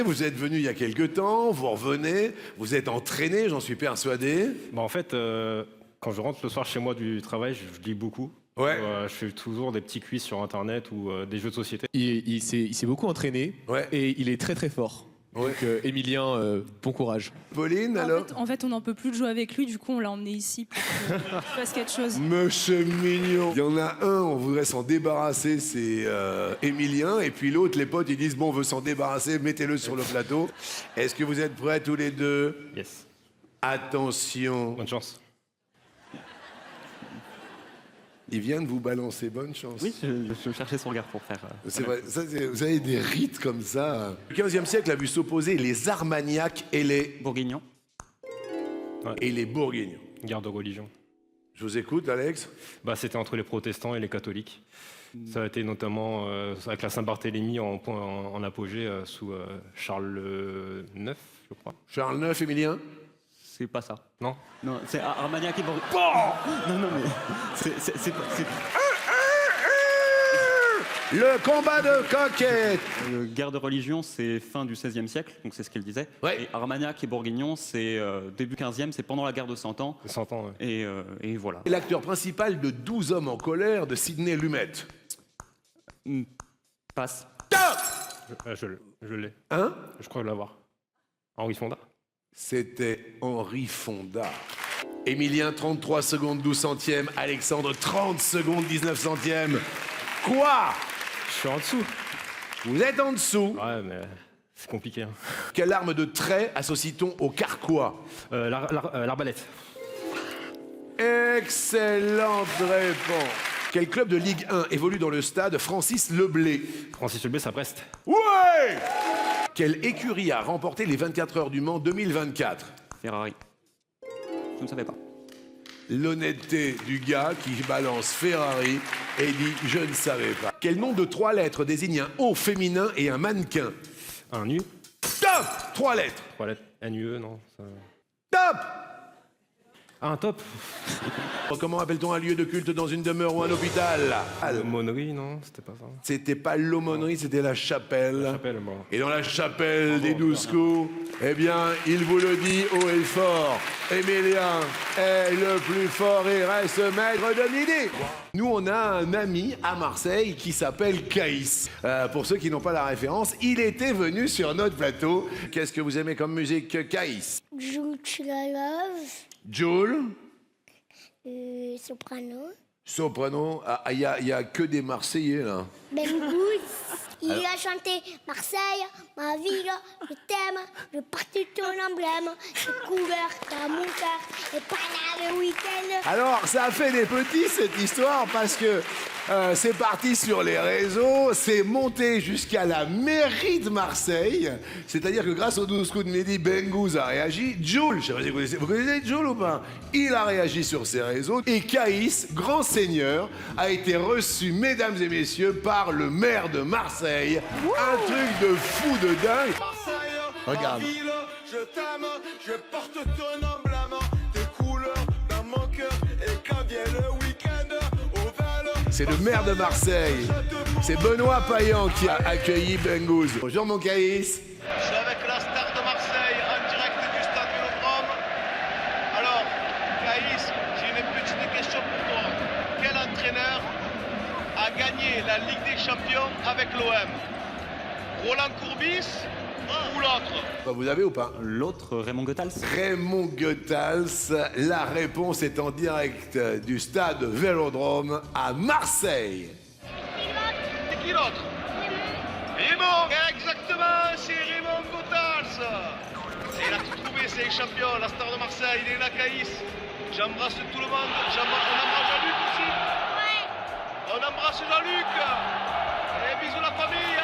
vous êtes venu il y a quelques temps, vous revenez, vous êtes entraîné, j'en suis persuadé. Bah en fait, quand je rentre le soir chez moi du travail, je lis beaucoup. Ouais. Je fais toujours des petits quiz sur Internet ou des jeux de société. Il s'est beaucoup entraîné et il est très très fort. Ouais. Donc Emilien, bon courage. Pauline, alors? En fait, on n'en peut plus de jouer avec lui, du coup, on l'a emmené ici pour qu'il fasse quelque chose. Monsieur mignon. Il y en a un, on voudrait s'en débarrasser, c'est Emilien. Et puis l'autre, les potes, ils disent, bon, on veut s'en débarrasser, mettez-le sur le plateau. Est-ce que vous êtes prêts tous les deux? Yes. Attention. Bonne chance. Il vient de vous balancer, bonne chance. Oui, je cherchais son regard pour faire... C'est vrai, ça, vous avez des rites comme ça. Le XVe siècle a vu s'opposer les Armagnacs et les... Bourguignon. Ouais. Et les Bourguignons. Guerre de religion. Je vous écoute, Alex. Bah, c'était entre les protestants et les catholiques. Ça a été notamment avec la Saint-Barthélemy en apogée sous Charles IX, je crois. Charles IX, Émilien. C'est pas ça. Non? Non, c'est Armagnac et Bourguignon. Non, non, mais... c'est Le combat de coquette. Guerre de religion, c'est fin du XVIe siècle, donc c'est ce qu'elle disait. Ouais. Et Armagnac et Bourguignon, c'est début XVe, c'est pendant la guerre de 100 ans. 100 ans, ouais. Et voilà. L'acteur principal de 12 hommes en colère de Sidney Lumet. Passe. Je l'ai. Hein? Je crois l'avoir. Henri Fonda. C'était Henri Fonda. Émilien, 33 secondes 12 centièmes. Alexandre, 30 secondes 19 centièmes. Quoi? Je suis en dessous. Vous êtes en dessous. Ouais, mais c'est compliqué. Hein. Quelle arme de trait associe-t-on au carquois? L'arbalète. Excellente réponse. Quel club de Ligue 1 évolue dans le stade Francis Leblé? Francis Leblé, ça Brest. Ouais! Quelle écurie a remporté les 24 heures du Mans 2024? Ferrari. Je ne savais pas. L'honnêteté du gars qui balance Ferrari et dit « je ne savais pas ». Quel nom de 3 lettres désigne un haut féminin et un mannequin? Un nu. Top! 3 lettres. 3 lettres. NUE, non. Ça... Top! Ah, un top. Comment appelle-t-on un lieu de culte dans une demeure ou un hôpital? L'aumônerie, non, c'était pas ça. C'était pas l'aumônerie, c'était la chapelle. La chapelle, bon. Et dans la chapelle des 12 coups, eh bien, il vous le dit haut et fort, Émilien est le plus fort et reste maître de l'idée. Nous, on a un ami à Marseille qui s'appelle Caïs. Pour ceux qui n'ont pas la référence, il était venu sur notre plateau. Qu'est-ce que vous aimez comme musique, Caïs? Jules Love, Jules? Soprano, Soprano? Il y a que des Marseillais, là. Bengouz. Il a chanté Marseille, ma ville, je t'aime, je partage ton emblème, les couleurs dans mon cœur, et pas là le week-end. Alors, ça a fait des petits, cette histoire, parce que c'est parti sur les réseaux, c'est monté jusqu'à la mairie de Marseille, c'est-à-dire que grâce aux 12 coups de midi, Bengouz a réagi. Jules, je sais pas si vous connaissez Jules ou pas? Il a réagi sur ses réseaux, et Caïs, grand seigneur, a été reçu, mesdames et messieurs, par le maire de Marseille. Un truc de fou de dingue. Marseille, regarde. ma ville, je t'aime, je porte ton emblème, tes couleurs dans mon cœur, et quand vient le week-end, au Val, C'est le maire de Marseille. C'est Benoît Payan qui a accueilli Bengouz. Bonjour mon Caïs. Je suis avec la star de Marseille, en direct du stade Vélodrome. Alors, Caïs, j'ai une petite question pour toi. Quel entraîneur a gagné la Ligue des Champions avec l'OM? Roland Courbis ou l'autre? Vous avez ou pas? L'autre, Raymond Goethals. Raymond Goethals. La réponse est en direct du stade Vélodrome à Marseille. C'est qui l'autre? Raymond. Exactement, c'est Raymond Goethals. Il a tout trouvé, c'est les champions, la star de Marseille, il est là, Caïs. J'embrasse tout le monde, on embrasse Jean-Luc aussi. On embrasse Jean-Luc. Et bisous la famille.